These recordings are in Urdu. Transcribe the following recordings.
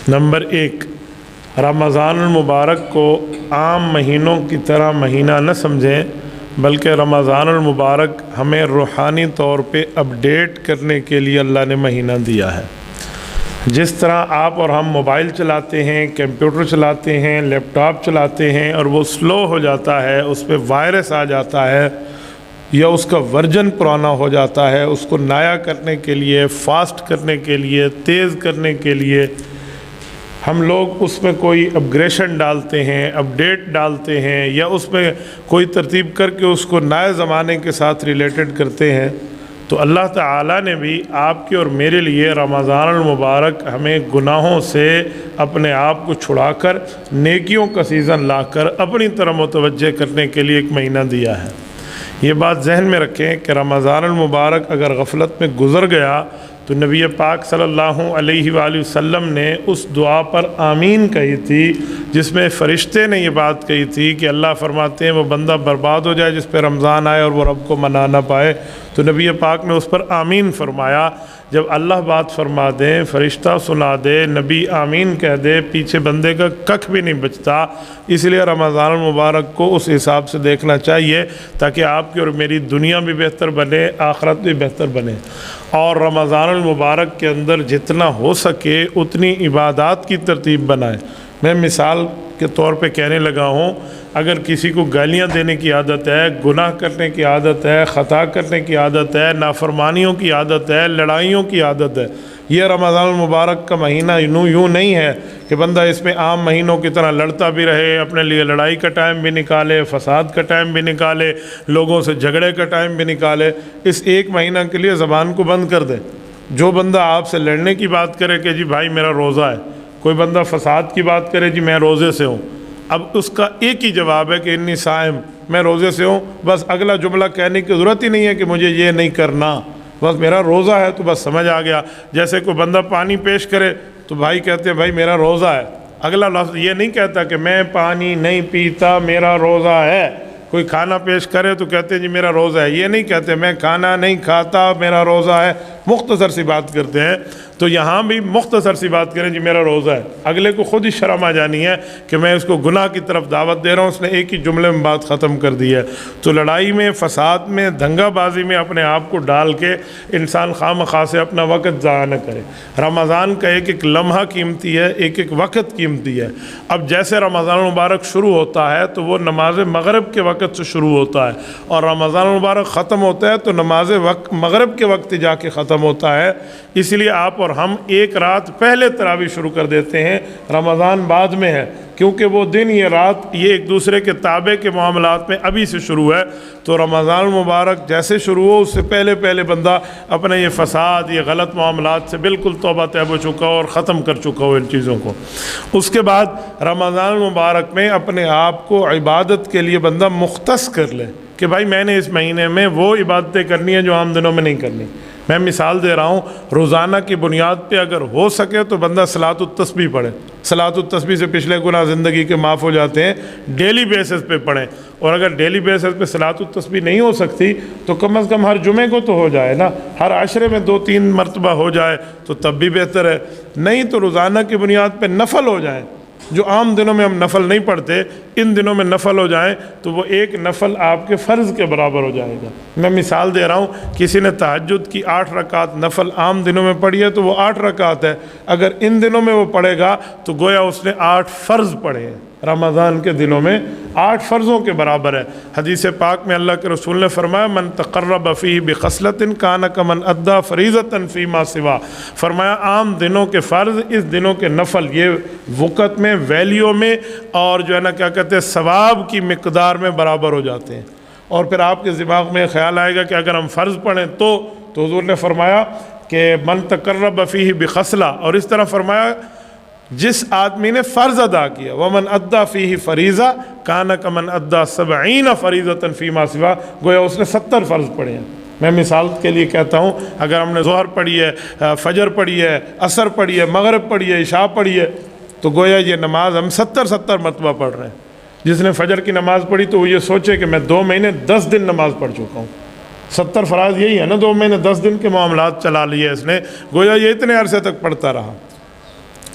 نمبر 1، رمضان المبارک کو عام مہینوں کی طرح مہینہ نہ سمجھیں، بلکہ رمضان المبارک ہمیں روحانی طور پہ اپڈیٹ کرنے کے لیے اللہ نے مہینہ دیا ہے۔ جس طرح آپ اور ہم موبائل چلاتے ہیں، کمپیوٹر چلاتے ہیں، لیپ ٹاپ چلاتے ہیں اور وہ سلو ہو جاتا ہے، اس پہ وائرس آ جاتا ہے یا اس کا ورژن پرانا ہو جاتا ہے، اس کو نیا کرنے کے لیے، فاسٹ کرنے کے لیے، تیز کرنے کے لیے ہم لوگ اس میں کوئی اپگریشن ڈالتے ہیں، اپڈیٹ ڈالتے ہیں، یا اس میں کوئی ترتیب کر کے اس کو نئے زمانے کے ساتھ ریلیٹڈ کرتے ہیں۔ تو اللہ تعالیٰ نے بھی آپ کے اور میرے لیے رمضان المبارک ہمیں گناہوں سے اپنے آپ کو چھڑا کر نیکیوں کا سیزن لا کر اپنی طرف متوجہ کرنے کے لیے ایک مہینہ دیا ہے۔ یہ بات ذہن میں رکھیں کہ رمضان المبارک اگر غفلت میں گزر گیا تو نبی پاک صلی اللہ علیہ وآلہ وسلم نے اس دعا پر آمین کہی تھی جس میں فرشتے نے یہ بات کہی تھی کہ اللہ فرماتے ہیں وہ بندہ برباد ہو جائے جس پہ رمضان آئے اور وہ رب کو منا نہ پائے، تو نبی پاک نے اس پر آمین فرمایا۔ جب اللہ بات فرما دے، فرشتہ سنا دے، نبی آمین کہہ دے، پیچھے بندے کا ککھ بھی نہیں بچتا۔ اس لیے رمضان المبارک کو اس حساب سے دیکھنا چاہیے تاکہ آپ کی اور میری دنیا بھی بہتر بنے، آخرت بھی بہتر بنے۔ اور رمضان المبارک کے اندر جتنا ہو سکے اتنی عبادات کی ترتیب بنائیں۔ میں مثال کے طور پہ کہنے لگا ہوں، اگر کسی کو گالیاں دینے کی عادت ہے، گناہ کرنے کی عادت ہے، خطا کرنے کی عادت ہے، نافرمانیوں کی عادت ہے، لڑائیوں کی عادت ہے، یہ رمضان المبارک کا مہینہ یوں نہیں ہے کہ بندہ اس میں عام مہینوں کی طرح لڑتا بھی رہے، اپنے لیے لڑائی کا ٹائم بھی نکالے، فساد کا ٹائم بھی نکالے، لوگوں سے جھگڑے کا ٹائم بھی نکالے۔ اس ایک مہینہ کے لیے زبان کو بند کر دے۔ جو بندہ آپ سے لڑنے کی بات کرے کہ جی بھائی میرا روزہ ہے، کوئی بندہ فساد کی بات کرے جی میں روزے سے ہوں، اب اس کا ایک ہی جواب ہے کہ انی صائم، میں روزے سے ہوں، بس اگلا جملہ کہنے کی ضرورت ہی نہیں ہے کہ مجھے یہ نہیں کرنا، بس میرا روزہ ہے تو بس سمجھ آ گیا۔ جیسے کوئی بندہ پانی پیش کرے تو بھائی کہتے ہیں بھائی میرا روزہ ہے، اگلا لفظ یہ نہیں کہتا کہ میں پانی نہیں پیتا میرا روزہ ہے۔ کوئی کھانا پیش کرے تو کہتے ہیں جی میرا روزہ ہے، یہ نہیں کہتے میں کھانا نہیں کھاتا میرا روزہ ہے، مختصر سی بات کرتے ہیں۔ تو یہاں بھی مختصر سی بات کریں جی میرا روزہ ہے، اگلے کو خود ہی شرم آ جانی ہے کہ میں اس کو گناہ کی طرف دعوت دے رہا ہوں، اس نے ایک ہی جملے میں بات ختم کر دی ہے۔ تو لڑائی میں، فساد میں، دنگا بازی میں اپنے آپ کو ڈال کے انسان خواہ سے اپنا وقت ضائع نہ کرے۔ رمضان کا ایک ایک لمحہ قیمتی ہے، ایک ایک وقت قیمتی ہے۔ اب جیسے رمضان المبارک شروع ہوتا ہے تو وہ نماز مغرب کے وقت سے شروع ہوتا ہے، اور رمضان المبارک ختم ہوتا ہے تو نماز مغرب کے وقت جا کے ختم ہوتا ہے۔ اس لیے آپ اور ہم ایک رات پہلے تراویح شروع کر دیتے ہیں، رمضان بعد میں ہے، کیونکہ وہ دن یہ رات یہ ایک دوسرے کے تابع کے معاملات میں ابھی سے شروع ہے۔ تو رمضان المبارک جیسے شروع ہو اس سے پہلے بندہ اپنے یہ فساد، یہ غلط معاملات سے بالکل توبہ طیب ہو چکا ہو اور ختم کر چکا ہو ان چیزوں کو۔ اس کے بعد رمضان المبارک میں اپنے آپ کو عبادت کے لیے بندہ مختص کر لے کہ بھائی میں نے اس مہینے میں وہ عبادتیں کرنی ہیں جو عام دنوں میں نہیں کرنی۔ میں مثال دے رہا ہوں، روزانہ کی بنیاد پہ اگر ہو سکے تو بندہ صلاۃ التسبیح پڑھے۔ صلاۃ التسبیح سے پچھلے گناہ زندگی کے معاف ہو جاتے ہیں، ڈیلی بیسس پہ پڑھیں۔ اور اگر ڈیلی بیسس پہ صلاۃ التسبیح نہیں ہو سکتی تو کم از کم ہر جمعے کو تو ہو جائے نا، ہر عشرے میں 2-3 مرتبہ ہو جائے تو تب بھی بہتر ہے۔ نہیں تو روزانہ کی بنیاد پہ نفل ہو جائیں، جو عام دنوں میں ہم نفل نہیں پڑھتے، ان دنوں میں نفل ہو جائیں تو وہ ایک نفل آپ کے فرض کے برابر ہو جائے گا۔ میں مثال دے رہا ہوں، کسی نے تہجد کی 8 رکعت نفل عام دنوں میں پڑھی ہے تو وہ 8 رکعت ہے، اگر ان دنوں میں وہ پڑھے گا تو گویا اس نے 8 فرض پڑھے ہیں۔ رمضان کے دنوں میں 8 فرضوں کے برابر ہے۔ حدیث پاک میں اللہ کے رسول نے فرمایا من تقرب فیہ بخصلۃ کان کمن ادی فریضۃ فیما سوا، فرمایا عام دنوں کے فرض اس دنوں کے نفل، یہ وقت میں، ویلیو میں، اور جو ہے نا کیا کہتے ہیں ثواب کی مقدار میں برابر ہو جاتے ہیں۔ اور پھر آپ کے دماغ میں خیال آئے گا کہ اگر ہم فرض پڑھیں تو حضور نے فرمایا کہ من تقرب فیہ بخصلہ، اور اس طرح فرمایا جس آدمی نے فرض ادا کیا، ومن ادا فیہ فریضہ کان کمن ادا 70 فریضۃ فیما سوا، گویا اس نے 70 فرض پڑھے ہیں۔ میں مثال کے لیے کہتا ہوں، اگر ہم نے ظہر پڑھی ہے، فجر پڑھی ہے، عصر پڑھی ہے، مغرب پڑھی ہے، عشاء پڑھی ہے، تو گویا یہ نماز ہم 70 مرتبہ پڑھ رہے ہیں۔ جس نے فجر کی نماز پڑھی تو وہ یہ سوچے کہ میں 2 مہینے 10 دن نماز پڑھ چکا ہوں۔ 70 فرائض یہی ہے نا، 2 مہینے 10 دن کے معاملات چلا لیے اس نے، گویا یہ اتنے عرصے تک پڑھتا رہا۔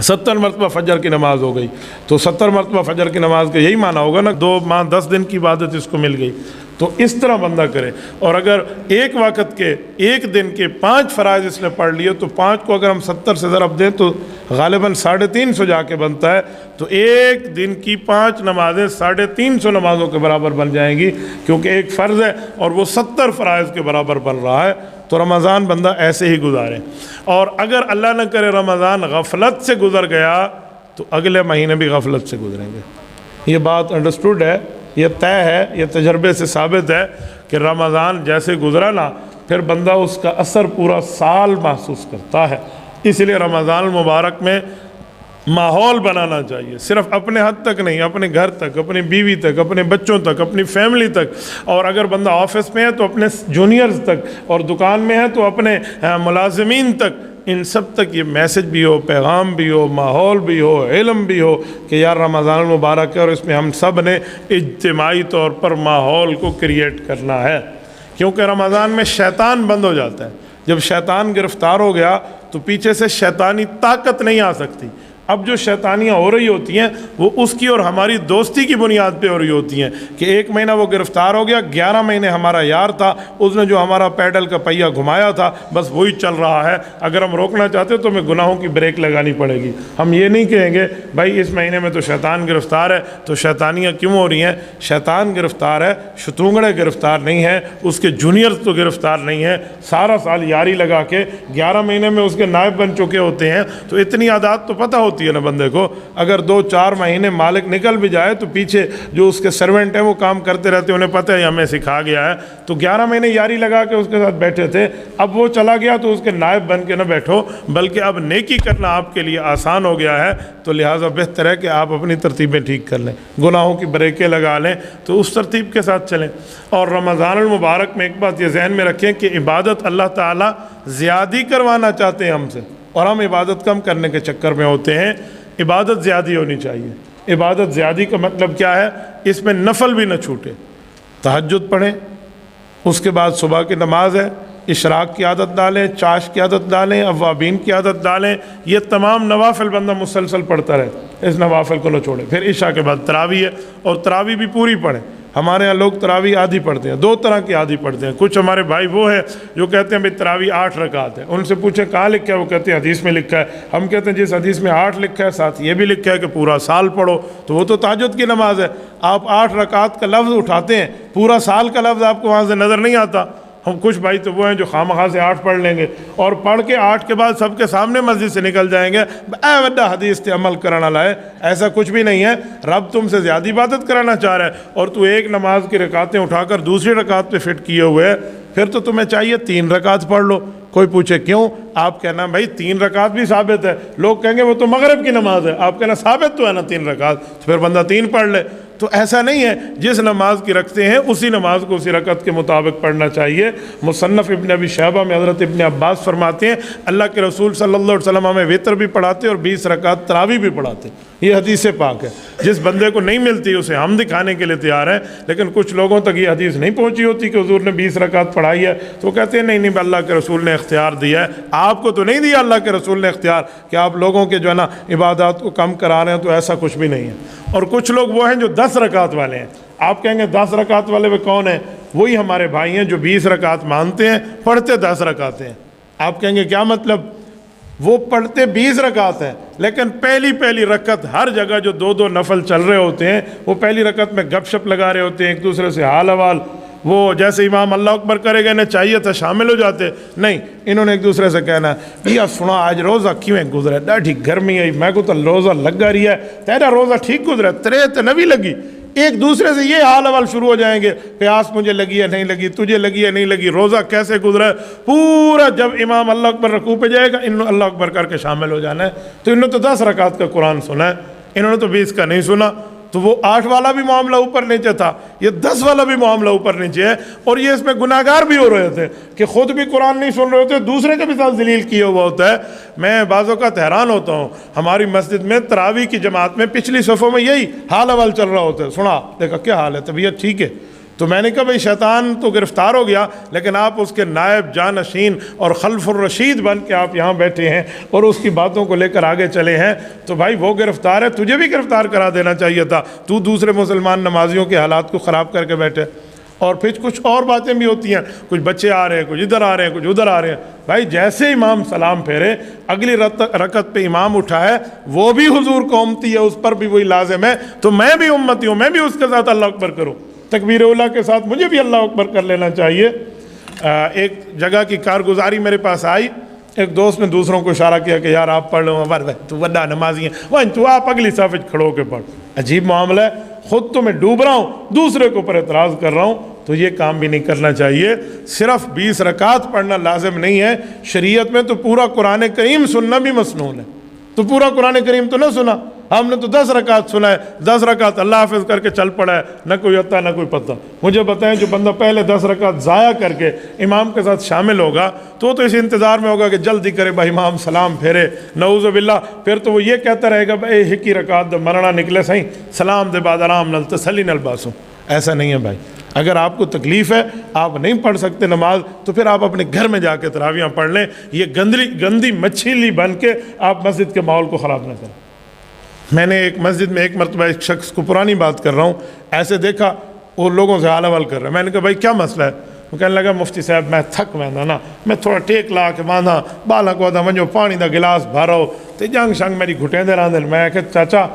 70 مرتبہ فجر کی نماز ہو گئی، تو 70 مرتبہ فجر کی نماز کا یہی معنی ہوگا نا 2 ماہ 10 دن کی عبادت اس کو مل گئی۔ تو اس طرح بندہ کرے، اور اگر ایک وقت کے ایک دن کے 5 فرائض اس نے پڑھ لیے تو 5 کو اگر ہم 70 سے ضرب دیں تو غالباً 350 جا کے بنتا ہے، تو ایک دن کی 5 نمازیں 350 نمازوں کے برابر بن جائیں گی، کیونکہ ایک فرض ہے اور وہ 70 فرائض کے برابر بن رہا ہے۔ تو رمضان بندہ ایسے ہی گزارے، اور اگر اللہ نہ کرے رمضان غفلت سے گزر گیا تو اگلے مہینے بھی غفلت سے گزریں گے۔ یہ بات انڈرسٹوڈ ہے، یہ طے ہے، یہ تجربے سے ثابت ہے کہ رمضان جیسے گزرا نا پھر بندہ اس کا اثر پورا سال محسوس کرتا ہے۔ اس لیے رمضان المبارک میں ماحول بنانا چاہیے، صرف اپنے حد تک نہیں، اپنے گھر تک، اپنی بیوی تک، اپنے بچوں تک، اپنی فیملی تک، اور اگر بندہ آفس میں ہے تو اپنے جونیئرز تک، اور دکان میں ہے تو اپنے ملازمین تک، ان سب تک یہ میسج بھی ہو، پیغام بھی ہو، ماحول بھی ہو، علم بھی ہو کہ یار رمضان المبارک ہے اور اس میں ہم سب نے اجتماعی طور پر ماحول کو کریٹ کرنا ہے۔ کیونکہ رمضان میں شیطان بند ہو جاتا ہے، جب شیطان گرفتار ہو گیا تو پیچھے سے شیطانی طاقت نہیں آ سکتی۔ اب جو شیطانیاں ہو رہی ہوتی ہیں وہ اس کی اور ہماری دوستی کی بنیاد پہ ہو رہی ہوتی ہیں کہ ایک مہینہ وہ گرفتار ہو گیا، 11 مہینے ہمارا یار تھا، اس نے جو ہمارا پیڈل کا پہیہ گھمایا تھا بس وہی چل رہا ہے، اگر ہم روکنا چاہتے تو ہمیں گناہوں کی بریک لگانی پڑے گی۔ ہم یہ نہیں کہیں گے بھائی اس مہینے میں تو شیطان گرفتار ہے تو شیطانیاں کیوں ہو رہی ہیں۔ شیطان گرفتار ہے، شتونگڑے گرفتار نہیں ہیں، اس کے جونیئرز تو گرفتار نہیں ہیں، سارا سال یاری لگا کے 11 مہینے میں اس کے نائب بن چکے ہوتے ہیں، تو اتنی عادات تو پتہ ہوتی ہے نا بندے کو۔ اگر 2-4 مہینے مالک نکل بھی جائے تو پیچھے جو اس کے سرونٹ ہیں وہ کام کرتے رہتے ہیں، انہیں پتہ ہے ہمیں سکھا گیا ہے، تو 11 مہینے یاری لگا کے اس کے ساتھ بیٹھے تھے، اب وہ چلا گیا تو اس کے نائب بن کے نہ بیٹھو، بلکہ اب نیکی کرنا آپ کے لیے آسان ہو گیا ہے، تو لہٰذا بہتر ہے کہ آپ اپنی ترتیبیں ٹھیک کر لیں، گناہوں کی بریکیں لگا لیں، تو اس ترتیب کے ساتھ چلیں۔ اور رمضان المبارک میں ایک بات یہ ذہن میں رکھیں کہ عبادت اللہ تعالیٰ زیادی کروانا چاہتے ہیں ہم سے، اور ہم عبادت کم کرنے کے چکر میں ہوتے ہیں۔ عبادت زیادی ہونی چاہیے۔ عبادت زیادی کا مطلب کیا ہے؟ اس میں نفل بھی نہ چھوٹے، تہجد پڑھیں، اس کے بعد صبح کی نماز ہے، اشراق کی عادت ڈالیں، چاش کی عادت ڈالیں، اوابین کی عادت ڈالیں، یہ تمام نوافل بندہ مسلسل پڑھتا رہے، اس نوافل کو نہ چھوڑے۔ پھر عشاء کے بعد تراویح ہے، اور تراویح بھی پوری پڑھیں۔ ہمارے ہاں لوگ تراویح آدھی پڑھتے ہیں، 2 طرح کی آدھی پڑھتے ہیں۔ کچھ ہمارے بھائی وہ ہیں جو کہتے ہیں بھائی تراویح 8 رکعت ہے، ان سے پوچھیں کہاں لکھا ہے، وہ کہتے ہیں حدیث میں لکھا ہے۔ ہم کہتے ہیں جس حدیث میں 8 لکھا ہے ساتھ یہ بھی لکھا ہے کہ پورا سال پڑھو، تو وہ تو تہجد کی نماز ہے۔ آپ 8 رکعت کا لفظ اٹھاتے ہیں، پورا سال کا لفظ آپ کو وہاں سے نظر نہیں آتا۔ ہم کچھ بھائی تو وہ ہیں جو خامخواہ سے 8 پڑھ لیں گے، اور پڑھ کے 8 کے بعد سب کے سامنے مسجد سے نکل جائیں گے، اے وڈا حدیث تے عمل کرانا لائے۔ ایسا کچھ بھی نہیں ہے، رب تم سے زیادہ عبادت کرانا چاہ رہا ہے، اور تو ایک نماز کی رکعتیں اٹھا کر دوسری رکعت پہ فٹ کیے ہوئے ہے، پھر تو تمہیں چاہیے 3 رکعت پڑھ لو۔ کوئی پوچھے کیوں، آپ کہنا بھائی 3 رکعت بھی ثابت ہے، لوگ کہیں گے وہ تو مغرب کی نماز ہے، آپ کہنا ثابت تو ہے نا 3 رکعت، تو پھر بندہ 3 پڑھ لے۔ تو ایسا نہیں ہے، جس نماز کی رکھتے ہیں اسی نماز کو اسی رکعت کے مطابق پڑھنا چاہیے۔ مصنف ابن ابی شیبہ میں حضرت ابن عباس فرماتے ہیں اللہ کے رسول صلی اللہ علیہ وسلم ہمیں وتر بھی پڑھاتے اور 20 رکعت تراویح بھی پڑھاتے۔ یہ حدیث پاک ہے، جس بندے کو نہیں ملتی اسے ہم دکھانے کے لیے تیار ہیں، لیکن کچھ لوگوں تک یہ حدیث نہیں پہنچی ہوتی کہ حضور نے 20 رکعت پڑھائی ہے، تو وہ کہتے ہیں نہیں نہیں اللہ کے رسول نے اختیار دیا ہے۔ آپ کو تو نہیں دیا اللہ کے رسول نے اختیار کہ آپ لوگوں کے جو ہے نا عبادات کو کم کرا رہے ہیں، تو ایسا کچھ بھی نہیں ہے۔ اور کچھ لوگ وہ ہیں جو 10 رکعت والے ہیں، آپ کہیں گے 10 رکعت والے وہ کون ہیں؟ وہی ہمارے بھائی ہیں جو 20 رکعت مانتے ہیں، پڑھتے 10 رکعتیں ہیں۔ آپ کہیں گے کیا مطلب؟ وہ پڑھتے 20 رکعت ہیں، لیکن پہلی رکعت ہر جگہ جو 2 نفل چل رہے ہوتے ہیں، وہ پہلی رکعت میں گپ شپ لگا رہے ہوتے ہیں، ایک دوسرے سے حال حوال، وہ جیسے امام اللہ اکبر کرے گا انہیں چاہیے تھا شامل ہو جاتے، نہیں، انہوں نے ایک دوسرے سے کہنا ہے یا سنا آج روزہ کیویں گزرا ہے، ڈاڈھی گرمی آئی، میں کو تو روزہ لگا رہی ہے، تیرا روزہ ٹھیک گزرا ہے، تیرے تو نہ بھی لگی۔ ایک دوسرے سے یہ حال حوال شروع ہو جائیں گے، پیاس مجھے لگی ہے نہیں لگی، تجھے لگی ہے نہیں لگی، روزہ کیسے گزرا ہے پورا۔ جب امام اللہ اکبر رکوع پہ جائے گا انہوں اللہ اکبر کر کے شامل ہو جانا ہے۔ تو انہوں نے تو 10 رکعت کا قرآن سنا ہے، انہوں نے تو 20 کا نہیں سنا۔ تو وہ 8 والا بھی معاملہ اوپر نیچے تھا، یہ 10 والا بھی معاملہ اوپر نیچے ہے، اور یہ اس میں گناہگار بھی ہو رہے تھے کہ خود بھی قرآن نہیں سن رہے ہوتے، دوسرے کے بھی ساتھ ذلیل کیا ہوا ہوتا ہے۔ میں بعض اوقات حیران ہوتا ہوں، ہماری مسجد میں تراویح کی جماعت میں پچھلی صفوں میں یہی حال حوال چل رہا ہوتا ہے، سنا دیکھا کیا حال ہے، طبیعت ٹھیک ہے، تو میں نے کہا بھائی شیطان تو گرفتار ہو گیا، لیکن آپ اس کے نائب جانشین اور خلف الرشید بن کے آپ یہاں بیٹھے ہیں اور اس کی باتوں کو لے کر آگے چلے ہیں، تو بھائی وہ گرفتار ہے، تجھے بھی گرفتار کرا دینا چاہیے تھا، تو دوسرے مسلمان نمازیوں کے حالات کو خراب کر کے بیٹھے۔ اور پھر کچھ اور باتیں بھی ہوتی ہیں، کچھ بچے آ رہے ہیں، کچھ ادھر آ رہے ہیں، کچھ ادھر آ رہے ہیں۔ بھائی جیسے امام سلام پھیرے، اگلی رکعت پہ امام اٹھائے، وہ بھی حضور کو امتی ہے، اس پر بھی وہی لازم ہے، تو میں بھی امتی ہوں، میں بھی اس کے ساتھ اللہ اکبر کروں، تکبیر اولیٰ کے ساتھ مجھے بھی اللہ اکبر کر لینا چاہیے۔ ایک جگہ کی کارگزاری میرے پاس آئی، ایک دوست نے دوسروں کو اشارہ کیا کہ یار آپ پڑھ لو، تو وڈا نمازی ہیں، وہ تو آپ اگلی صف کھڑو کے پڑھ۔ عجیب معاملہ ہے، خود تو میں ڈوب رہا ہوں، دوسرے کے اوپر اعتراض کر رہا ہوں، تو یہ کام بھی نہیں کرنا چاہیے۔ صرف 20 رکعت پڑھنا لازم نہیں ہے، شریعت میں تو پورا قرآن کریم سننا بھی مسنون ہے، تو پورا قرآن کریم تو نہ سنا، ہم نے تو 10 رکعت سنا ہے، 10 رکعت اللہ حافظ کر کے چل پڑا ہے، نہ کوئی عطا نہ کوئی پتہ۔ مجھے بتائیں جو بندہ پہلے 10 رکعت ضائع کر کے امام کے ساتھ شامل ہوگا تو اس انتظار میں ہوگا کہ جلدی کرے بھائی امام سلام پھیرے، نعوذ باللہ، پھر تو وہ یہ کہتا رہے گا بھائی ہکی رکعت دے مرنا نکلے سہیں سلام دے بعد آرام نل تسلی نل باسوں۔ ایسا نہیں ہے بھائی، اگر آپ کو تکلیف ہے، آپ نہیں پڑھ سکتے نماز، تو پھر آپ اپنے گھر میں جا کے تراویحاں پڑھ لیں، یہ گندی مچھلی بن کے آپ مسجد کے ماحول کو خراب نہ کریں۔ میں نے ایک مسجد میں ایک مرتبہ ایک شخص کو، پرانی بات کر رہا ہوں، ایسے دیکھا وہ لوگوں سے حال احوال کر رہا ہے، میں نے کہا بھائی کیا مسئلہ ہے؟ وہ کہنے لگا مفتی صاحب میں تھک ویندا نا، میں تھوڑا ٹیک لا کے باندھا بالا کو ونجو پانی دا گلاس بھرو تے جنگ شنگ میری گھٹیں دے رہندے۔ میں کہ چاچا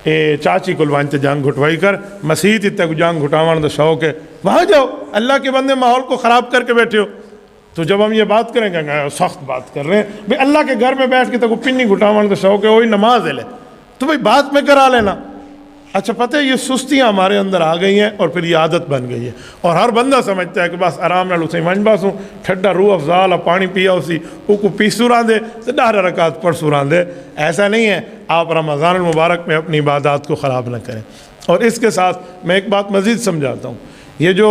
اے چاچی کو وہاں تے جنگ گھٹوائی کر، مسیت اتنے کو جنگ گھٹاون دا شوق ہے، وہاں جاؤ، اللہ کے بندے ماحول کو خراب کر کے بیٹھے ہو۔ تو جب ہم یہ بات کریں گے سخت بات کر رہے ہیں بھئی اللہ کے گھر میں بیٹھ کے تو پنی گھٹاون دا شوق ہے، وہی نماز ہے لے تو بھئی بات میں کرا لینا۔ اچھا پتہ ہے یہ سستیاں ہمارے اندر آ گئی ہیں اور پھر یہ عادت بن گئی ہے، اور ہر بندہ سمجھتا ہے کہ بس آرام نال اسے منج باسوں ٹھڈا روح افضال پانی پیا اسی او کو پی سوران دے تو 10 رکعت پڑھ سوران دے۔ ایسا نہیں ہے، آپ رمضان المبارک میں اپنی عبادات کو خراب نہ کریں۔ اور اس کے ساتھ میں ایک بات مزید سمجھاتا ہوں، یہ جو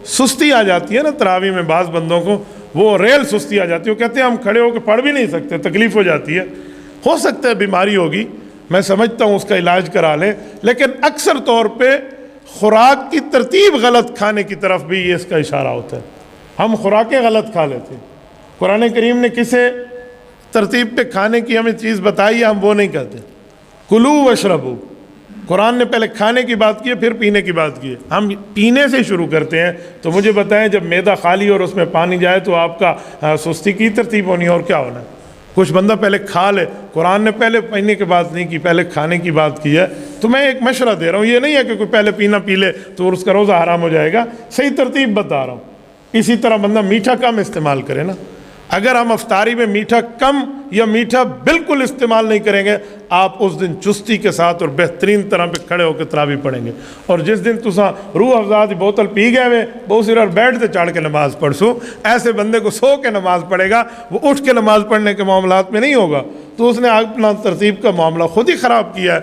سستی آ جاتی ہے نا تراویح میں بعض بندوں کو، وہ ریل سستی آ جاتی ہے، وہ کہتے ہیں ہم کھڑے ہو کے پڑھ بھی نہیں سکتے، تکلیف ہو جاتی ہے، ہو سکتا ہے بیماری ہوگی، میں سمجھتا ہوں اس کا علاج کرا لیں، لیکن اکثر طور پہ خوراک کی ترتیب غلط کھانے کی طرف بھی یہ اس کا اشارہ ہوتا ہے، ہم خوراکیں غلط کھا لیتے ہیں۔ قرآن کریم نے کسے ترتیب پہ کھانے کی ہمیں چیز بتائی ہے، ہم وہ نہیں کہتے۔ کلو واشربو، قرآن نے پہلے کھانے کی بات کی ہے پھر پینے کی بات کی ہے، ہم پینے سے شروع کرتے ہیں۔ تو مجھے بتائیں جب معدہ خالی اور اس میں پانی جائے تو آپ کا سستی کی ترتیب ہونی ہے اور کیا ہونا ہے؟ کچھ بندہ پہلے کھا لے، قرآن نے پہلے پینے کی بات نہیں کی، پہلے کھانے کی بات کی ہے۔ تو میں ایک مشورہ دے رہا ہوں، یہ نہیں ہے کہ کوئی پہلے پینا پی لے تو اس کا روزہ حرام ہو جائے گا، صحیح ترتیب بتا رہا ہوں۔ اسی طرح بندہ میٹھا کم استعمال کرے نا، اگر ہم افطاری میں میٹھا کم یا میٹھا بالکل استعمال نہیں کریں گے، آپ اس دن چستی کے ساتھ اور بہترین طرح پہ کھڑے ہو کے تراویح پڑھیں گے۔ اور جس دن تساں روح افزا دی بوتل پی گئے ہوئے بہت سر بیٹھ تے چڑھ کے نماز پڑھ سو، ایسے بندے کو سو کے نماز پڑھے گا، وہ اٹھ کے نماز پڑھنے کے معاملات میں نہیں ہوگا، تو اس نے اپنا ترتیب کا معاملہ خود ہی خراب کیا ہے۔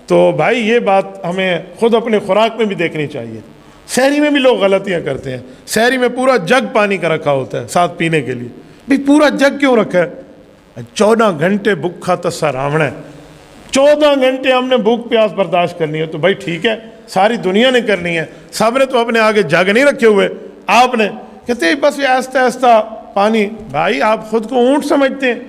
تو بھائی یہ بات ہمیں خود اپنے خوراک میں بھی دیکھنی چاہیے۔ سحری میں بھی لوگ غلطیاں کرتے ہیں، سحری میں پورا جگ پانی کا رکھا ہوتا ہے ساتھ پینے کے لیے، بھئی پورا جگ کیوں رکھا ہے؟ 14 گھنٹے بھوکا تسا راونا ہے، 14 گھنٹے ہم نے بھوک پیاس برداشت کرنی ہے، تو بھائی ٹھیک ہے ساری دنیا نے کرنی ہے، سب نے تو اپنے آگے جگ نہیں رکھے ہوئے، آپ نے کہتے ہیں بس یہ آہستہ آہستہ پانی۔ بھائی آپ خود کو اونٹ سمجھتے ہیں،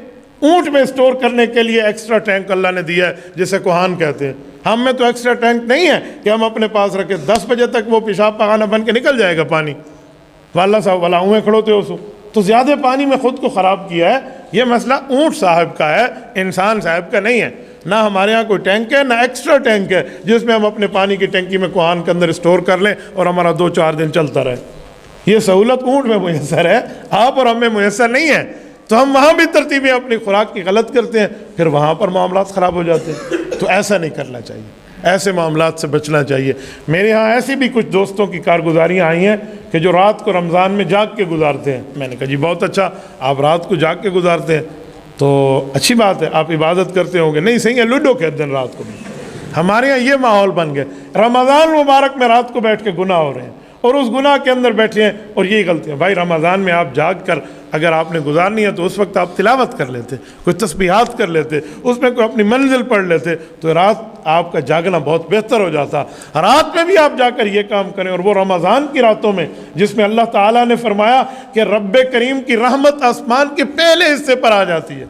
اونٹ میں سٹور کرنے کے لیے ایکسٹرا ٹینک اللہ نے دیا ہے جسے کوہان کہتے ہیں، ہم میں تو ایکسٹرا ٹینک نہیں ہے کہ ہم اپنے پاس رکھے، 10 بجے تک وہ پیشاب پخانہ بن کے نکل جائے گا پانی، والا صاحب والا ہوئے کھڑوتے ہو سو، تو زیادہ پانی میں خود کو خراب کیا ہے۔ یہ مسئلہ اونٹ صاحب کا ہے، انسان صاحب کا نہیں ہے۔ نہ ہمارے ہاں کوئی ٹینک ہے، نہ ایکسٹرا ٹینک ہے جس میں ہم اپنے پانی کی ٹینکی میں کوہان کے اندر سٹور کر لیں اور ہمارا 2-4 دن چلتا رہے۔ یہ سہولت اونٹ میں میسر ہے، آپ اور ہمیں میسر نہیں ہے، تو ہم وہاں بھی ترتیبیں اپنی خوراک کی غلط کرتے ہیں، پھر وہاں پر معاملات خراب ہو جاتے ہیں۔ تو ایسا نہیں کرنا چاہیے، ایسے معاملات سے بچنا چاہیے۔ میرے ہاں ایسی بھی کچھ دوستوں کی کارگزاریاں آئی ہیں کہ جو رات کو رمضان میں جاگ کے گزارتے ہیں۔ میں نے کہا جی بہت اچھا، آپ رات کو جاگ کے گزارتے ہیں تو اچھی بات ہے، آپ عبادت کرتے ہوں گے، نہیں صحیح ہے لوڈو کھیلتے دن رات کو بھی۔ ہمارے ہاں یہ ماحول بن گئے، رمضان مبارک میں رات کو بیٹھ کے گناہ ہو رہے ہیں، اور اس گناہ کے اندر بیٹھے ہیں اور یہی غلطیاں. بھائی رمضان میں آپ جاگ کر اگر آپ نے گزارنی ہے تو اس وقت آپ تلاوت کر لیتے, کوئی تسبیحات کر لیتے, اس میں کوئی اپنی منزل پڑھ لیتے, تو رات آپ کا جاگنا بہت بہتر ہو جاتا. رات میں بھی آپ جا کر یہ کام کریں, اور وہ رمضان کی راتوں میں جس میں اللہ تعالیٰ نے فرمایا کہ رب کریم کی رحمت آسمان کے پہلے حصے پر آ جاتی ہے,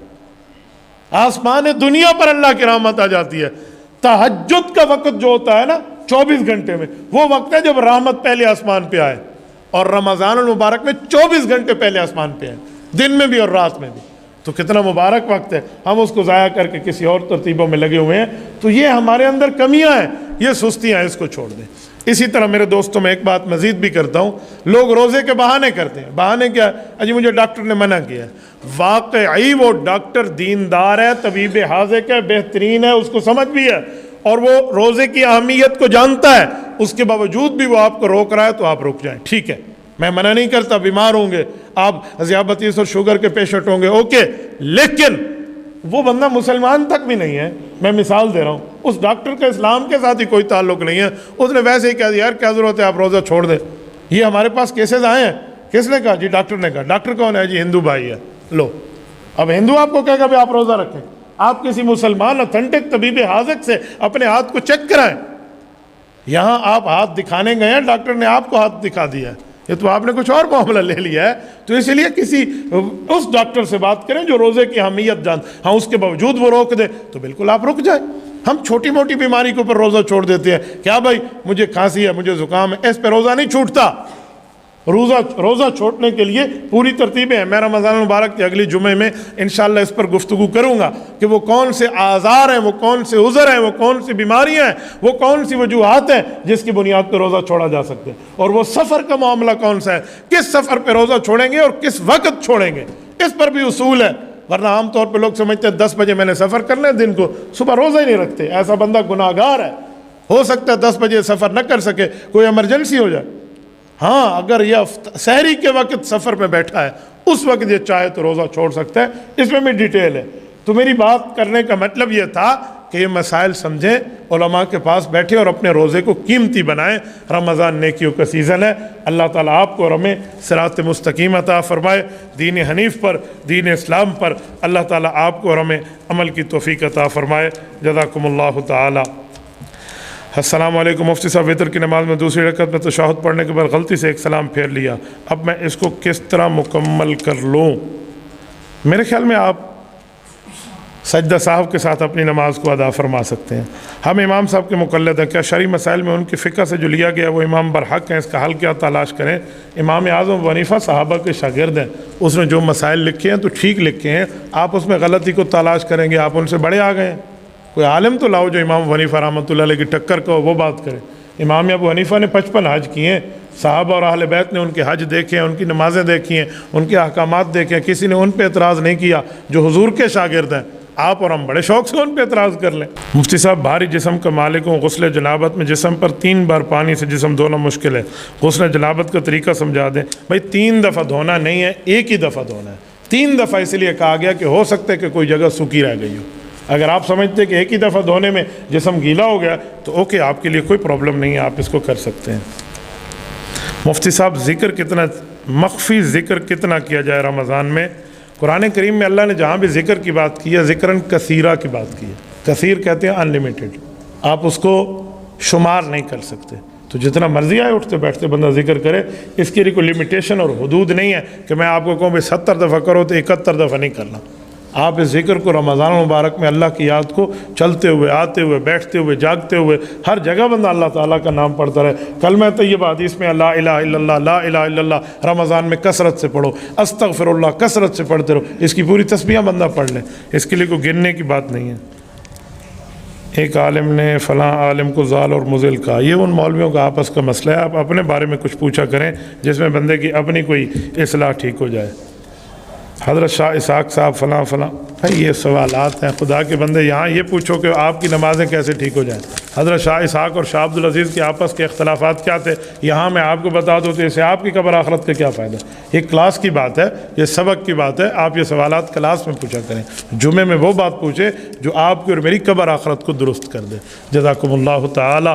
آسمان دنیا پر اللہ کی رحمت آ جاتی ہے. تہجد کا وقت جو ہوتا ہے نا 24 گھنٹے میں, وہ وقت ہے جب رحمت پہلے آسمان پہ آئے, اور رمضان المبارک میں 24 گھنٹے پہلے آسمان پہ آئے, دن میں بھی اور رات میں بھی. تو کتنا مبارک وقت ہے, ہم اس کو ضائع کر کے کسی اور ترتیبوں میں لگے ہوئے ہیں. تو یہ ہمارے اندر کمیاں ہیں, یہ سستیاں ہیں, اس کو چھوڑ دیں. اسی طرح میرے دوستوں میں ایک بات مزید بھی کرتا ہوں, لوگ روزے کے بہانے کرتے ہیں. بہانے کیا؟ اجی مجھے ڈاکٹر نے منع کیا ہے. واقعی وہ ڈاکٹر دیندار ہے, طبیب حاذق ہے, بہترین ہے, اس کو سمجھ بھی ہے, اور وہ روزے کی اہمیت کو جانتا ہے, اس کے باوجود بھی وہ آپ کو روک رہا ہے تو آپ رک جائیں. ٹھیک ہے, میں منع نہیں کرتا, بیمار ہوں گے آپ, ذیابطیس اور شوگر کے پیشنٹ ہوں گے, اوکے, لیکن وہ بندہ مسلمان تک بھی نہیں ہے. میں مثال دے رہا ہوں, اس ڈاکٹر کا اسلام کے ساتھ ہی کوئی تعلق نہیں ہے, اس نے ویسے ہی کہہ دیا یار کیا ضرورت ہے آپ روزہ چھوڑ دیں. یہ ہمارے پاس کیسز آئے ہیں. کس نے کہا؟ جی ڈاکٹر نے کہا. ڈاکٹر کون ہے؟ جی ہندو بھائی ہے. لو, اب ہندو آپ کو کہے گا بھی آپ روزہ رکھیں. آپ کسی مسلمان اتھینٹک طبیب حاذق سے اپنے ہاتھ کو چیک کرائیں. یہاں آپ ہاتھ دکھانے گئے ہیں, ڈاکٹر نے آپ کو ہاتھ دکھا دیا ہے, یہ تو آپ نے کچھ اور معاملہ لے لیا ہے. تو اس لیے کسی اس ڈاکٹر سے بات کریں جو روزے کی اہمیت جان, ہاں اس کے باوجود وہ روک دے تو بالکل آپ رک جائیں. ہم چھوٹی موٹی بیماری کے اوپر روزہ چھوڑ دیتے ہیں. کیا بھائی مجھے کھانسی ہے, مجھے زکام ہے, اس پہ روزہ نہیں چھوٹتا. روزہ چھوڑنے کے لیے پوری ترتیبیں ہیں. میں رمضان المبارک کے اگلی جمعے میں انشاءاللہ اس پر گفتگو کروں گا کہ وہ کون سے آزار ہیں, وہ کون سے عذر ہیں, وہ کون سی بیماریاں ہیں, وہ کون سی وجوہات ہیں جس کی بنیاد پہ روزہ چھوڑا جا سکتا ہے, اور وہ سفر کا معاملہ کون سا ہے, کس سفر پہ روزہ چھوڑیں گے اور کس وقت چھوڑیں گے, اس پر بھی اصول ہے. ورنہ عام طور پہ لوگ سمجھتے ہیں 10 بجے میں نے سفر کرنا ہے, دن کو صبح روزہ ہی نہیں رکھتے. ایسا بندہ گناہ گار ہے. ہو سکتا ہے 10 بجے سفر نہ کر سکے, کوئی ایمرجنسی ہو جائے. ہاں اگر یہ سحری کے وقت سفر میں بیٹھا ہے, اس وقت یہ چاہے تو روزہ چھوڑ سکتا ہے. اس میں بھی ڈیٹیل ہے. تو میری بات کرنے کا مطلب یہ تھا کہ یہ مسائل سمجھیں, علماء کے پاس بیٹھے اور اپنے روزے کو قیمتی بنائیں. رمضان نیکیوں کا سیزن ہے. اللہ تعالیٰ آپ کو اور ہمیں صراط مستقیم عطا فرمائے, دین حنیف پر, دین اسلام پر. اللہ تعالیٰ آپ کو اور ہمیں عمل کی توفیق عطا فرمائے. جزاکم اللہ تعالیٰ. السلام علیکم. مفتی صاحب, وتر کی نماز میں دوسری رکعت میں تشہد پڑھنے کے بعد غلطی سے ایک سلام پھیر لیا, اب میں اس کو کس طرح مکمل کر لوں؟ میرے خیال میں آپ سجدہ صاحب کے ساتھ اپنی نماز کو ادا فرما سکتے ہیں. ہم امام صاحب کے مقلد ہیں, کیا شرعی مسائل میں ان کی فقہ سے جو لیا گیا وہ امام برحق ہیں, اس کا حل کیا تلاش کریں؟ امام اعظم ابو حنیفہ صحابہ کے شاگرد ہیں, اس نے جو مسائل لکھے ہیں تو ٹھیک لکھے ہیں. آپ اس میں غلطی کو تلاش کریں گے, آپ ان سے بڑے آ گئے ہیں. کوئی عالم تو لاؤ جو امام ابو حنیفہ رحمۃ اللہ علیہ کی ٹکر کو وہ بات کرے. امام ابو حنیفہ نے 55 حج کیے ہیں, صحابہ اور اہل بیت نے ان کے حج دیکھے ہیں, ان کی نمازیں دیکھی ہیں, ان کے احکامات دیکھے ہیں, کسی نے ان پہ اعتراض نہیں کیا جو حضور کے شاگرد ہیں. آپ اور ہم بڑے شوق سے ان پہ اعتراض کر لیں. مفتی صاحب, بھاری جسم کا مالک ہوں, غسل جنابت میں جسم پر 3 بار پانی سے جسم دھونا مشکل ہے, غسل جنابت کا طریقہ سمجھا دیں. بھائی 3 دفعہ دھونا نہیں ہے, ایک ہی دفعہ دھونا ہے. 3 دفعہ اس لیے کہا گیا کہ ہو سکتا ہے کہ کوئی جگہ سوکھی رہ گئی ہو. اگر آپ سمجھتے کہ ایک ہی دفعہ دھونے میں جسم گیلا ہو گیا تو اوکے, آپ کے لیے کوئی پرابلم نہیں ہے, آپ اس کو کر سکتے ہیں. مفتی صاحب, ذکر کتنا مخفی ذکر کتنا کیا جائے رمضان میں؟ قرآن کریم میں اللہ نے جہاں بھی ذکر کی بات کی ہے, ذکراً کثیرہ کی بات کی ہے. کثیر کہتے ہیں انلیمیٹڈ, آپ اس کو شمار نہیں کر سکتے. تو جتنا مرضی آئے اٹھتے بیٹھتے بندہ ذکر کرے, اس کے لیے کوئی لمیٹیشن اور حدود نہیں ہے کہ میں آپ کو کہوں بھائی 70 دفعہ کرو تو 71 دفعہ نہیں کرنا. آپ اس ذکر کو رمضان مبارک میں اللہ کی یاد کو چلتے ہوئے, آتے ہوئے, بیٹھتے ہوئے, جاگتے ہوئے, ہر جگہ بندہ اللہ تعالیٰ کا نام پڑھتا رہے. کلمہ طیبہ حدیث میں لا الہ الا اللہ, لا الہ الا اللہ رمضان میں کثرت سے پڑھو, استغفر اللہ کثرت سے پڑھتے رہو. اس کی پوری تسبیحہ بندہ پڑھ لے, اس کے لیے کوئی گننے کی بات نہیں ہے. ایک عالم نے فلاں عالم کو ضال اور مضل کہا, یہ ان مولویوں کا آپس کا مسئلہ ہے. آپ اپنے بارے میں کچھ پوچھا کریں جس میں بندے کی اپنی کوئی اصلاح ٹھیک ہو جائے. حضرت شاہ اسحاق صاحب فلاں فلاں, بھائی یہ سوالات ہیں. خدا کے بندے, یہاں یہ پوچھو کہ آپ کی نمازیں کیسے ٹھیک ہو جائیں. حضرت شاہ اسحاق اور شاہ عبدالعزیز کے آپس کے اختلافات کیا تھے, یہاں میں آپ کو بتا دوں تو اسے آپ کی قبر آخرت کا کیا فائدہ. یہ کلاس کی بات ہے, یہ سبق کی بات ہے. آپ یہ سوالات کلاس میں پوچھا کریں, جمعے میں وہ بات پوچھے جو آپ کی اور میری قبر آخرت کو درست کر دے. جزاکم اللہ تعالی